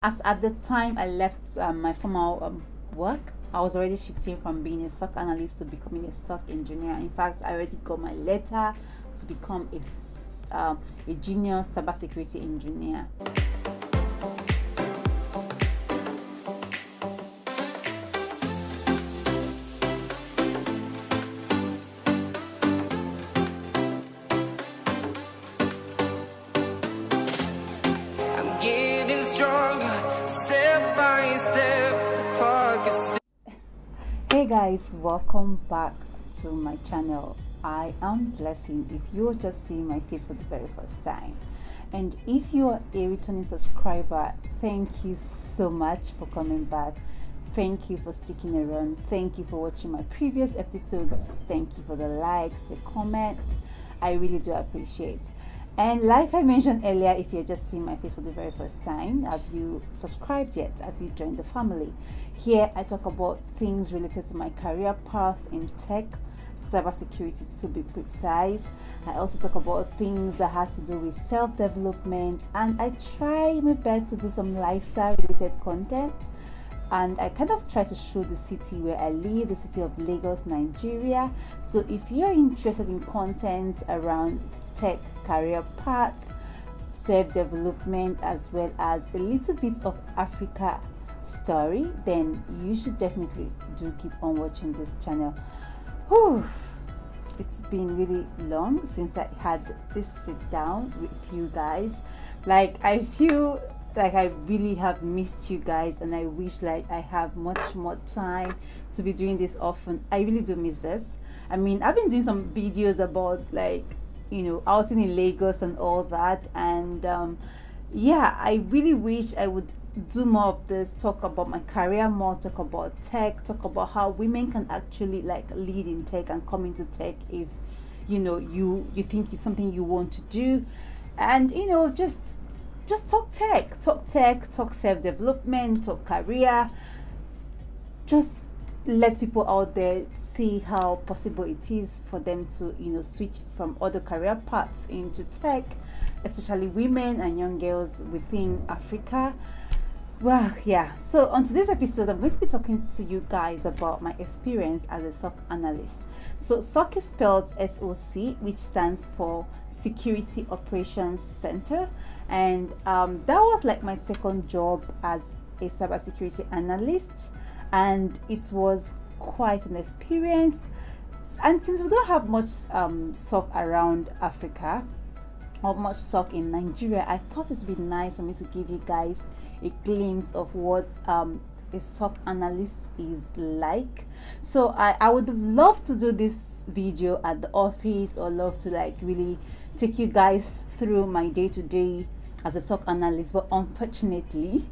As at the time I left my former work, I was already shifting from being a SOC analyst to becoming a SOC engineer. In fact, I already got my letter to become a junior cybersecurity engineer. I'm getting stronger, step by step, the clock is Hey guys, welcome back to my channel. I am Blessing if you're just seeing my face for the very first time, and if you are a returning subscriber, thank you so much for coming back. Thank you for sticking around. Thank you for watching my previous episodes. Thank you for the likes, the comment. I really do appreciate. And like I mentioned earlier, if you're just seeing my face for the very first time, have you subscribed yet? Have you joined the family? Here I talk about things related to my career path in tech, cybersecurity to be precise. I also talk about things that has to do with self-development, and I try my best to do some lifestyle related content. And I kind of try to show the city where I live, the city of Lagos, Nigeria. So if you're interested in content around tech, career path, self-development, as well as a little bit of Africa story, then you should definitely do keep on watching this channel. Whew. It's been really long since I had this sit down with you guys. Like, I feel like I really have missed you guys, and I wish like I have much more time to be doing this often. I really do miss this. I mean, I've been doing some videos about like, outing in Lagos and all that, and yeah, I really wish I would do more of this, talk about my career more, talk about tech, talk about how women can actually like lead in tech and come into tech if you think it's something you want to do, and just talk tech, talk self-development, talk career. Just let people out there see how possible it is for them to switch from other career paths into tech, especially women and young girls within Africa. Well, yeah, so on today's episode, I'm going to be talking to you guys about my experience as a SOC analyst. So SOC is spelled SOC, which stands for Security Operations Center, and that was like my second job as a cybersecurity analyst, and it was quite an experience. And since we don't have much SOC around Africa, or much SOC in Nigeria, I thought it would be nice for me to give you guys a glimpse of what a SOC analyst is like. So I would love to do this video at the office, or love to like really take you guys through my day-to-day as a SOC analyst, but unfortunately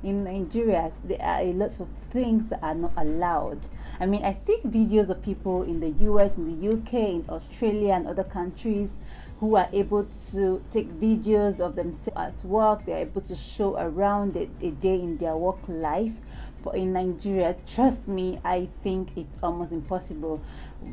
in Nigeria there are a lot of things that are not allowed. I mean, I see videos of people in the US, in the UK, in Australia and other countries who are able to take videos of themselves at work. They're able to show around a day in their work life. But in Nigeria, trust me, I think it's almost impossible.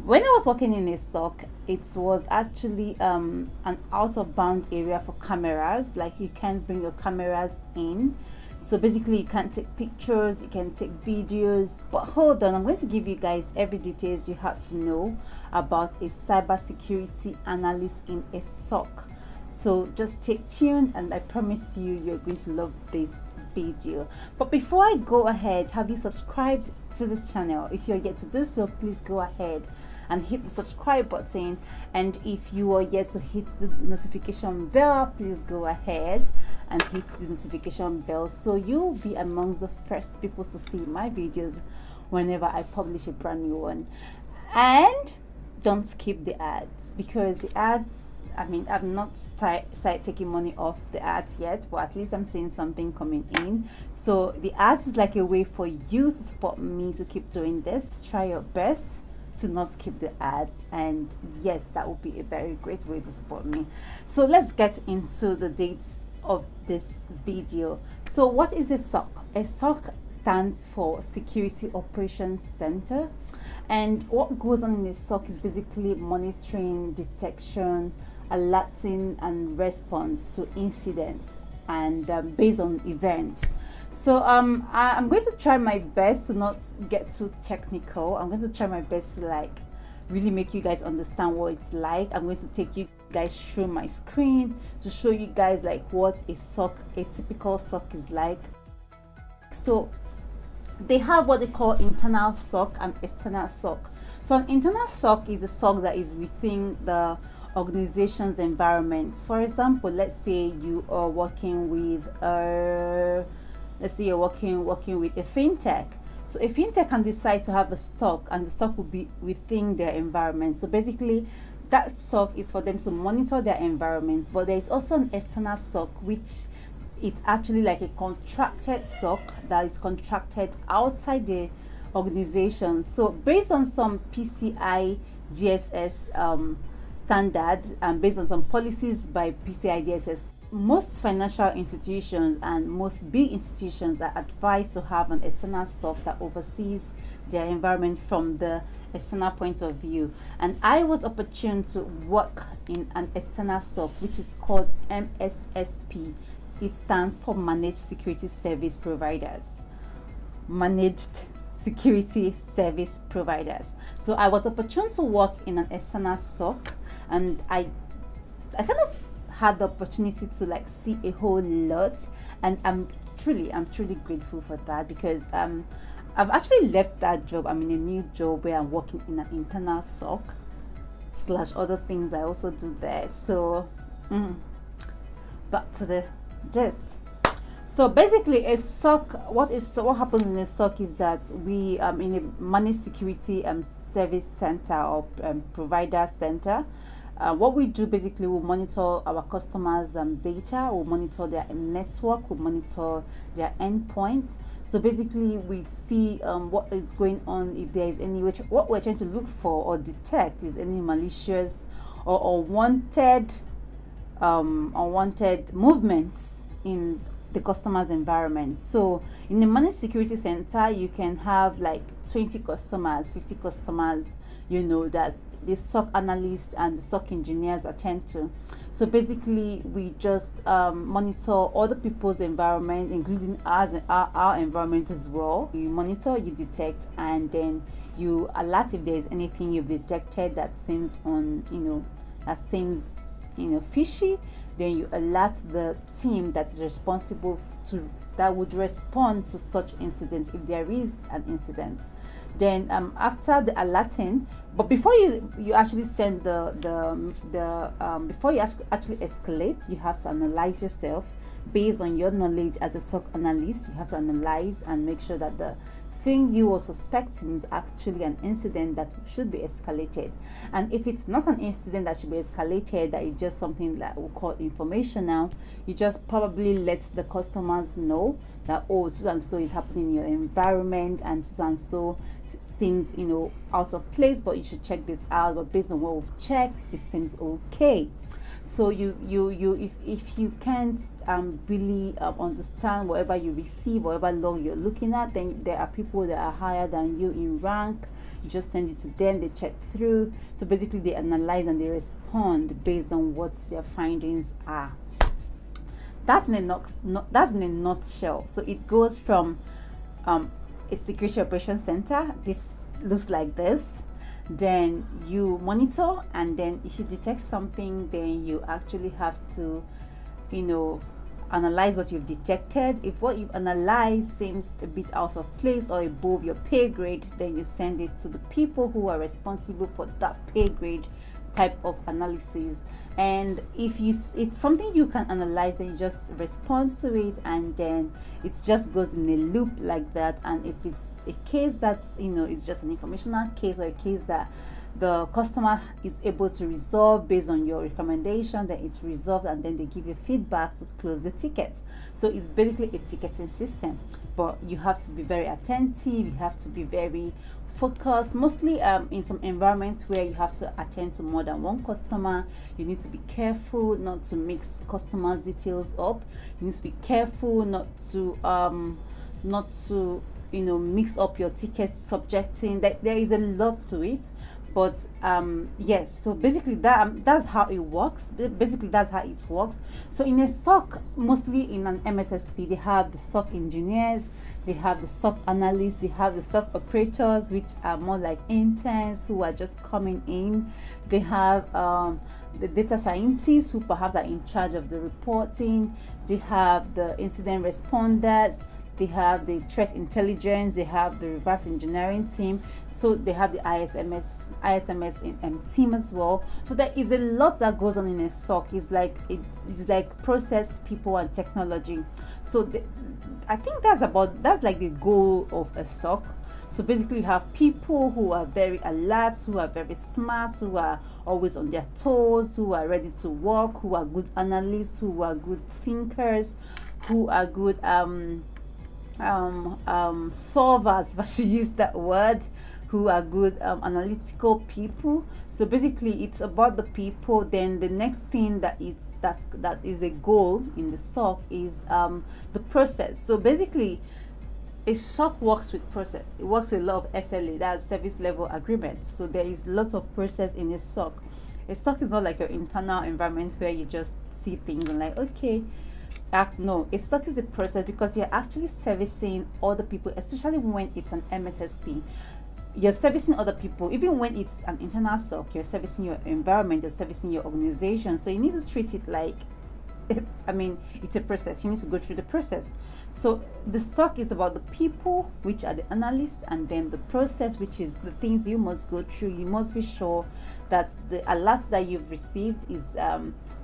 When I was working in a SOC, it was actually an out of bound area for cameras. Like, you can't bring your cameras in. So basically you can't take pictures, you can take videos. But hold on, I'm going to give you guys every details you have to know about a cybersecurity analyst in a SOC. So just stay tuned, and I promise you're going to love this video. But before I go ahead, have you subscribed to this channel? If you're yet to do so, please go ahead and hit the subscribe button, and if you are yet to hit the notification bell, please go ahead and hit the notification bell, so you'll be amongst the first people to see my videos whenever I publish a brand new one. And don't skip the ads, because the ads, I mean, I've not started taking money off the ads yet, but at least I'm seeing something coming in. So the ads is like a way for you to support me to keep doing this. Try your best to not skip the ads, and yes, that would be a very great way to support me. So let's get into the dates of this video. So what is a SOC? A SOC stands for Security Operations Center, and what goes on in a SOC is basically monitoring, detection, alerting and response to incidents and based on events. So I'm going to try my best to not get too technical. I'm going to try my best to like really make you guys understand what it's like. I'm going to take you guys through my screen to show you guys like what a typical SOC is like. So they have what they call internal SOC and external SOC. So an internal SOC is a SOC that is within the organization's environment. For example, let's say you are working with let's say you're working with a fintech. So a fintech can decide to have a SOC, and the SOC will be within their environment. So basically that SOC is for them to monitor their environment, but there is also an external SOC, which it's actually like a contracted SOC that is contracted outside the organization. So based on some PCI DSS standard and based on some policies by PCI DSS, most financial institutions and most big institutions are advised to have an external SOC that oversees their environment from the external point of view. And I was opportune to work in an external SOC, which is called MSSP. It stands for Managed Security Service Providers. Managed Security Service Providers. So I was opportune to work in an external SOC, and I kind of had the opportunity to like see a whole lot, and I'm truly grateful for that, because I've actually left that job. I'm in a new job where I'm working in an internal SOC / other things I also do there. So back to the gist. So basically a SOC, what happens in a SOC is that we in a managed security service center or provider center, what we do basically, we monitor our customers' data, we monitor their network, we monitor their endpoints. So basically we see what is going on, if there is any, what we're trying to look for or detect is any malicious or unwanted movements in the customer's environment. So in the managed security center, you can have like 20 customers, 50 customers, that the SOC analyst and the SOC engineers attend to. So basically we just monitor other people's environment, including our environment as well. You monitor, you detect, and then you alert if there is anything you've detected that seems fishy. Then you alert the team that is responsible that would respond to such incidents if there is an incident. Then after the alerting, but before you actually send before you actually escalate, you have to analyze yourself based on your knowledge as a SOC analyst. You have to analyze and make sure that the thing you are suspecting is actually an incident that should be escalated. And if it's not an incident that should be escalated, that is just something that we call informational, you just probably let the customers know that, oh, so and so is happening in your environment, and so seems out of place, but you should check this out. But based on what we've checked, it seems okay. So if you can't really understand whatever you receive, whatever log you're looking at, then there are people that are higher than you in rank. You just send it to them, they check through. So basically they analyze and they respond based on what their findings are. That's in a nutshell. So it goes from a security operations center. This looks like this. Then you monitor, and then if you detect something, then you actually have to analyze what you've detected. If what you've analyzed seems a bit out of place or above your pay grade, then you send it to the people who are responsible for that pay grade type of analysis. And if it's something you can analyze, then you just respond to it, and then it just goes in a loop like that. And if it's a case that's it's just an informational case, or a case that the customer is able to resolve based on your recommendation, then it's resolved, and then they give you feedback to close the tickets. So it's basically a ticketing system, but you have to be very attentive, you have to be very focused, mostly in some environments where you have to attend to more than one customer. You need to be careful not to mix customers' details up. You need to be careful not to mix up your ticket subjecting. That there is a lot to it, But yes, so basically that's how it works. Basically that's how it works. So in a SOC, mostly in an MSSP, they have the SOC engineers, they have the SOC analysts, they have the SOC operators, which are more like interns who are just coming in. They have the data scientists who perhaps are in charge of the reporting. They have the incident responders, they have the threat intelligence, they have the reverse engineering team, so they have the ISMS team as well. So there is a lot that goes on in a SOC. It's like process, people, and technology. So I think that's like the goal of a SOC. So basically you have people who are very alert, who are very smart, who are always on their toes, who are ready to work, who are good analysts, who are good thinkers, who are good solvers, if I should use that word, who are good analytical people. So basically it's about the people. Then the next thing that is a goal in the SOC is the process. So basically a SOC works with process. It works with a lot of SLA, that's service level agreements. So there is lots of process in a SOC. A SOC is not like your internal environment where you just see things and like, okay, act. No, a SOC is a process because you're actually servicing other people, especially when it's an MSSP. You're servicing other people. Even when it's an internal SOC, you're servicing your environment, you're servicing your organization. So you need to treat it like, it's a process. You need to go through the process. So the SOC is about the people, which are the analysts, and then the process, which is the things you must go through. You must be sure that the alerts that you've received is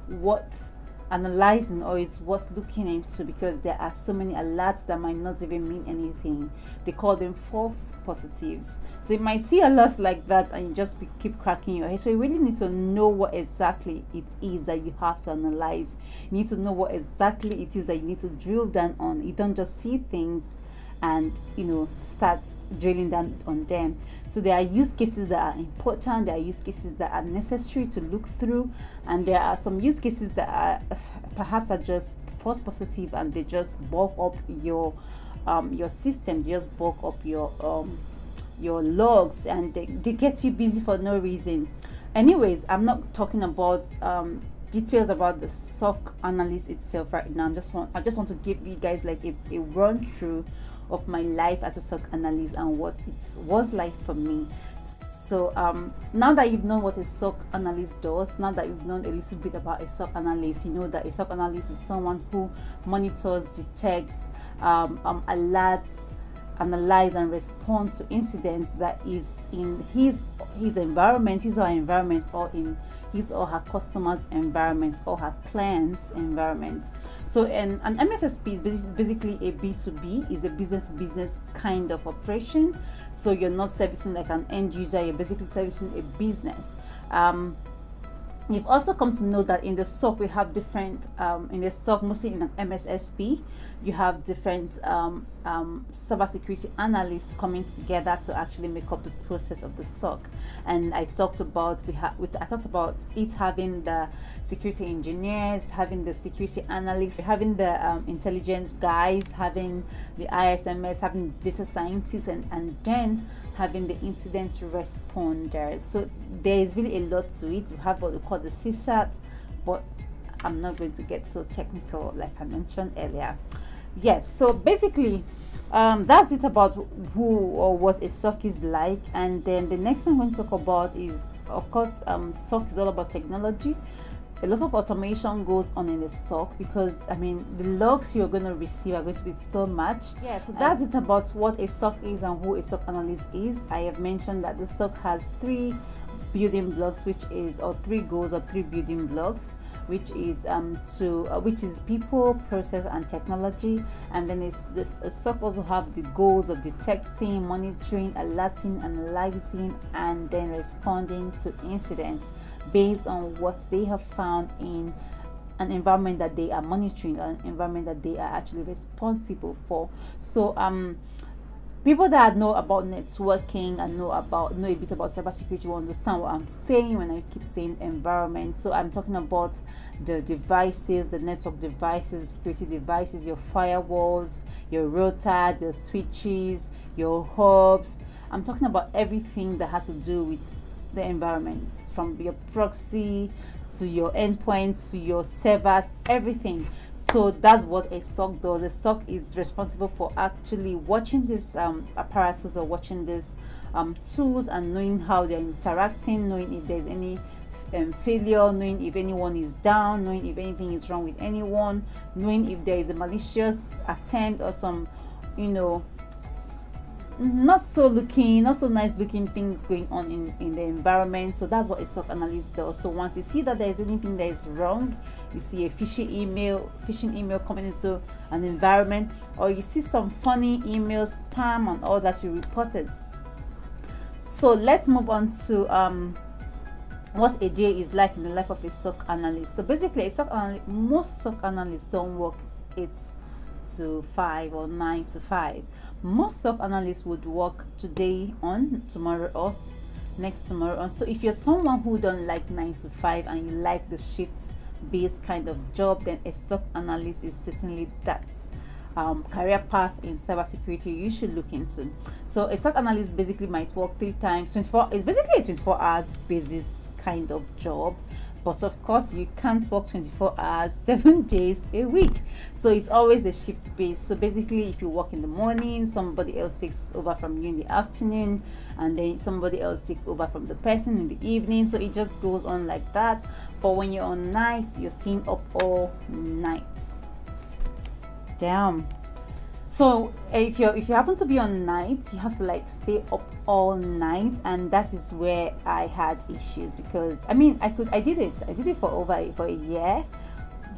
worth analyzing or is worth looking into, because there are so many alerts that might not even mean anything. They call them false positives. So you might see alerts like that and you just keep cracking your head. So you really need to know what exactly it is that you have to analyze. You need to know what exactly it is that you need to drill down on. You don't just see things and start drilling down on them. So there are use cases that are important, there are use cases that are necessary to look through, and there are some use cases that are perhaps are just false positive and they just bulk up your system, they just bulk up your logs, and they get you busy for no reason. Anyways, I'm not talking about details about the SOC analyst itself right now. I just want to give you guys like a run through of my life as a SOC analyst and what it was like for me. So now that you've known what a SOC analyst does, now that you've known a little bit about a SOC analyst, you know that a SOC analyst is someone who monitors, detects, alerts, analyze and respond to incidents that is in his environment, his or her environment, or in his or her customer's environment or her client's environment. So an MSSP is basically a B2B, is a business kind of operation. So you're not servicing like an end user, you're basically servicing a business. You've also come to know that in the SOC we have different, in the SOC, mostly in an MSSP, you have different cybersecurity analysts coming together to actually make up the process of the SOC. And I talked about it having the security engineers, having the security analysts, having the intelligence guys, having the ISMS, having data scientists, and then having the incident responders. So there is really a lot to it. We have what we call the CSAT, but I'm not going to get so technical like I mentioned earlier. Yes, so basically that's it about who or what a SOC is like. And then the next thing I'm going to talk about is, of course, SOC is all about technology. A lot of automation goes on in the SOC because the logs you're going to receive are going to be so much. Yeah, so that's it about what a SOC is and who a SOC analyst is. I have mentioned that the SOC has three building blocks, three goals or three building blocks, which is people, process, and technology. And then a SOC also have the goals of detecting, monitoring, alerting, analyzing, and then responding to incidents based on what they have found in an environment that they are monitoring, an environment that they are actually responsible for. So people that know about networking and know a bit about cybersecurity will understand what I'm saying when I keep saying environment. So I'm talking about the devices, the network devices, security devices, your firewalls, your routers, your switches, your hubs. I'm talking about everything that has to do with the environment, from your proxy to your endpoints to your servers, everything. So that's what a SOC does. A SOC is responsible for actually watching this apparatus, or watching these tools, and knowing how they're interacting, knowing if there's any failure, knowing if anyone is down, knowing if anything is wrong with anyone, knowing if there is a malicious attempt or some, not so nice looking things going on in the environment. So that's what a SOC analyst does. So once you see that there is anything that is wrong, you see a phishing email coming into an environment, or you see some funny email spam and all that, you report it. So let's move on to what a day is like in the life of a SOC analyst. So basically, most SOC analysts don't work 8 to 5 or 9 to 5. Most SOC analysts would work today on, tomorrow off, next tomorrow on. So if you're someone who don't like 9 to 5 and you like the shift based kind of job, then a SOC analyst is certainly that career path in cybersecurity you should look into. So a SOC analyst basically might work 3 times 24. It's basically a 24 hours basis kind of job, but of course you can't work 24 hours 7 days a week. So it's always a shift based. So basically, if you work in the morning, somebody else takes over from you in the afternoon, and then somebody else takes over from the person in the evening. So it just goes on like that. But when you're on nights, you're staying up all night. Damn. So if you happen to be on nights, you have to like stay up all night, and that is where I had issues, because I did it for a year,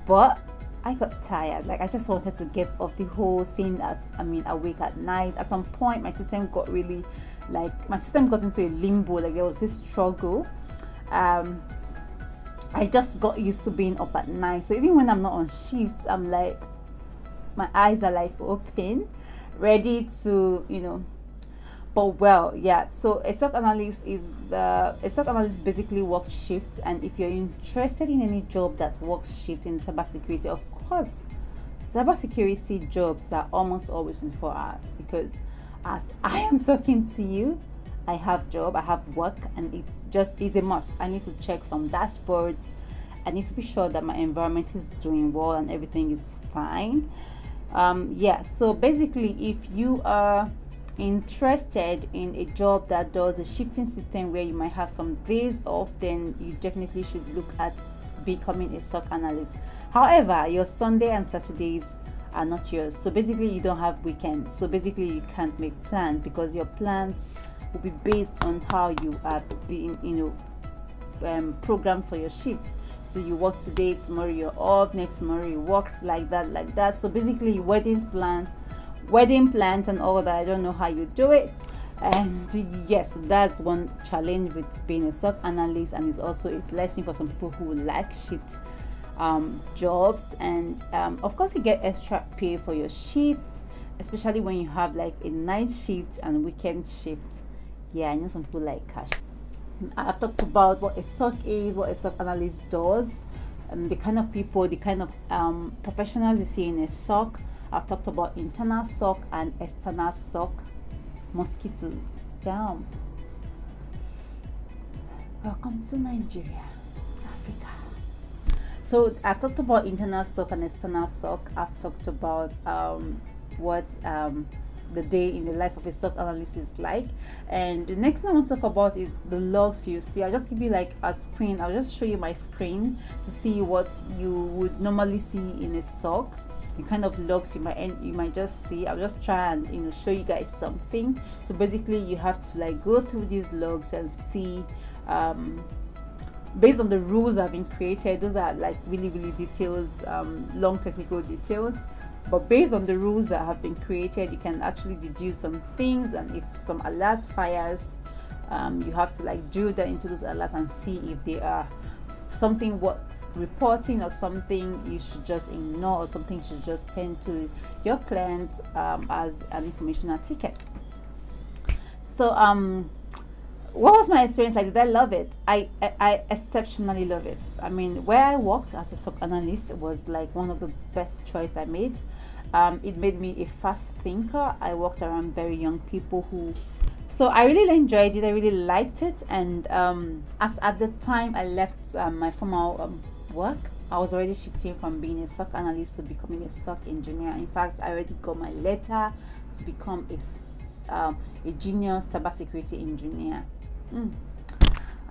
but I got tired. Like, I just wanted to get off the whole thing awake at night. At some point my system got into a limbo. Like, there was this struggle. I just got used to being up at night. So even when I'm not on shifts, I'm like, my eyes are like open, ready to, but well, yeah. So a SOC analyst basically works shifts, and if you're interested in any job that works shift in cybersecurity, of course, cybersecurity jobs are almost always 24 hours, because as I am talking to you, I have work, and it's a must. I need to check some dashboards. I need to be sure that my environment is doing well and everything is fine. So basically, if you are interested in a job that does a shifting system where you might have some days off, then you definitely should look at becoming a SOC analyst. However, your Sunday and Saturdays are not yours. So basically, you don't have weekends. So basically, you can't make plans, because your plans will be based on how you are being, programmed for your shifts. So you work today, tomorrow you're off, next tomorrow you work, like that. So basically, wedding plans and all that, I don't know how you do it. And yes, that's one challenge with being a SOC analyst, and it's also a blessing for some people who like shift jobs. And of course, you get extra pay for your shifts, especially when you have like a night shift and weekend shift. Yeah, I know some people like cash. I've talked about what a SOC is, what a SOC analyst does, the kind of people, the kind of professionals you see in a SOC. I've talked about internal SOC and external SOC. Mosquitoes. Damn. Welcome to Nigeria, Africa. So I've talked about internal SOC and external SOC. I've talked about what the day in the life of a SOC analyst is like. And the next thing I want to talk about is the logs you see. I'll just give you like a screen. I'll just show you my screen to see what you would normally see in a SOC. The kind of logs you might just see. I'll just try and show you guys something. So basically, you have to like go through these logs and see based on the rules that have been created. Those are like really details, long technical details. But based on the rules that have been created, you can actually deduce some things. And if some alerts fires, you have to like drill that into those alerts and see if they are something worth reporting, or something you should just ignore, or something you should just send to your client as an informational ticket. So what was my experience like? Did I love it? I exceptionally love it. I mean, where I worked as a SOC analyst was like one of the best choice I made. It made me a fast thinker. I worked around very young people who So I really enjoyed it. I really liked it. And as at the time I left my former work, I was already shifting from being a SOC analyst to becoming a SOC engineer. In fact, I already got my letter to become a junior cybersecurity engineer.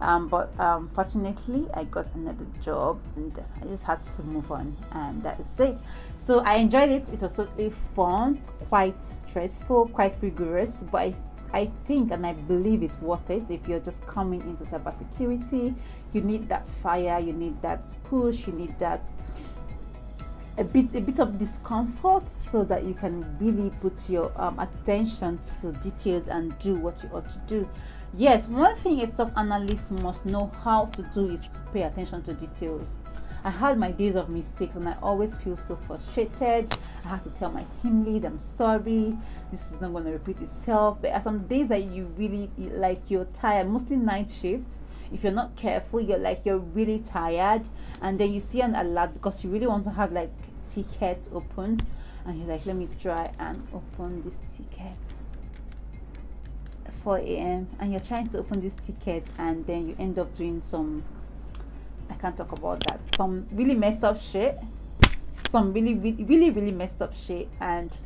But fortunately I got another job and I just had to move on, and that is it. So I enjoyed it. It was totally fun, quite stressful, quite rigorous, but I think and I believe it's worth it. If you're just coming into cybersecurity, you need that fire, you need that push, you need that a bit of discomfort so that you can really put your attention to details and do what you ought to do. Yes, one thing a SOC analyst must know how to do is to pay attention to details. I had my days of mistakes and I always feel so frustrated. I had to tell my team lead, I'm sorry, this is not going to repeat itself. There are some days that you really, like, you're tired, mostly night shifts. If you're not careful, you're really tired, and then you see an alert because you really want to have like tickets opened, and you're like, let me try and open this ticket. 4 a.m. and you're trying to open this ticket, and then you end up doing some, I can't talk about that, some really messed up shit, some really messed up shit. And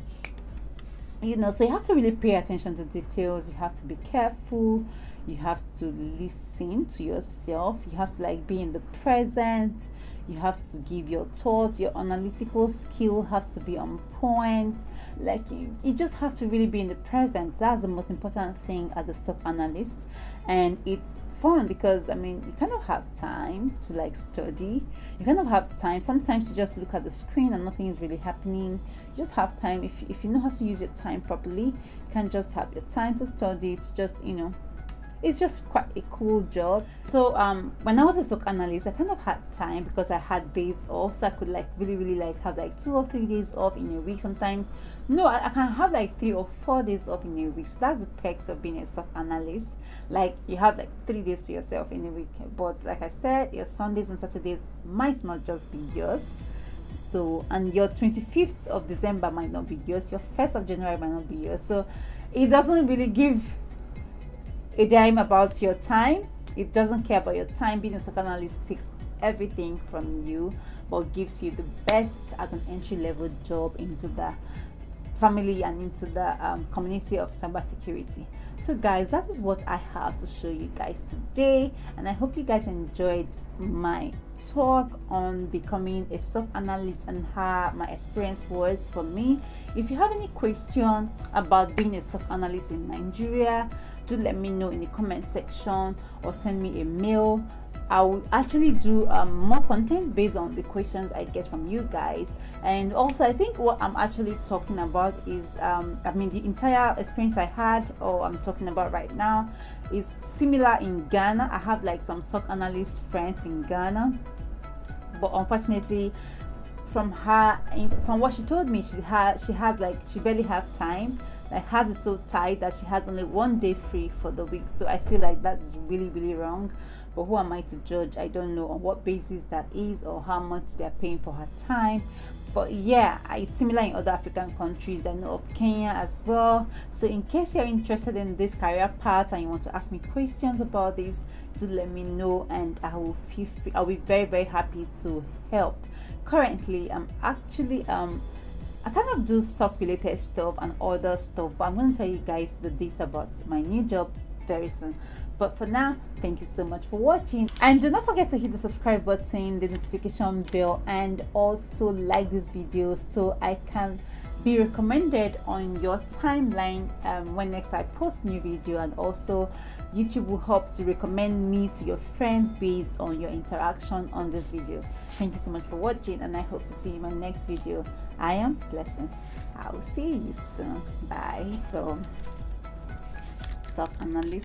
so you have to really pay attention to details. You have to be careful, you have to listen to yourself, you have to like be in the present, you have to give your thoughts, your analytical skill have to be on point. Like you just have to really be in the present. That's the most important thing as a SOC analyst. And it's fun because you kind of have time to like study, you kind of have time sometimes to just look at the screen and nothing is really happening. You just have time. If you know how to use your time properly, you can just have your time to study, to just it's just quite a cool job. So when I was a SOC analyst, I kind of had time because I had days off, so I could like really like have like 2 or 3 days off in a week. Sometimes I can have like 3 or 4 days off in a week. So that's the perks of being a SOC analyst. Like you have like 3 days to yourself in a week, but like I said, your Sundays and Saturdays might not just be yours. So, and your 25th of December might not be yours, your 1st of January might not be yours. So it doesn't really give a dime about your time. It doesn't care about your time. Being a SOC analyst takes everything from you, but gives you the best as an entry-level job into the family and into the community of cybersecurity. So guys, that is what I have to show you guys today, and I hope you guys enjoyed my talk on becoming a SOC analyst and how my experience was for me. If you have any question about being a SOC analyst in Nigeria, do let me know in the comment section or send me a mail. I will actually do more content based on the questions I get from you guys. And also, I think what I'm actually talking about is the entire experience I had, or I'm talking about right now, is similar in Ghana. I have like some SOC analyst friends in Ghana, but unfortunately from what she told me, she barely have time. Like hers is so tight that she has only 1 day free for the week. So I feel like that's really wrong. But who am I to judge? I don't know on what basis that is or how much they're paying for her time. But yeah, it's similar in other African countries. I know of Kenya as well. So in case you're interested in this career path and you want to ask me questions about this, do let me know, and I will feel free. I'll be very happy to help. Currently, I'm actually I kind of do SOC related stuff and other stuff, but I'm going to tell you guys the details about my new job very soon. But for now, thank you so much for watching, and do not forget to hit the subscribe button, the notification bell, and also like this video so I can be recommended on your timeline when next I post new video. And also YouTube will help to recommend me to your friends based on your interaction on this video. Thank you so much for watching, and I hope to see you in my next video. I am Blessing. I'll see you soon. Bye. So SOC analyst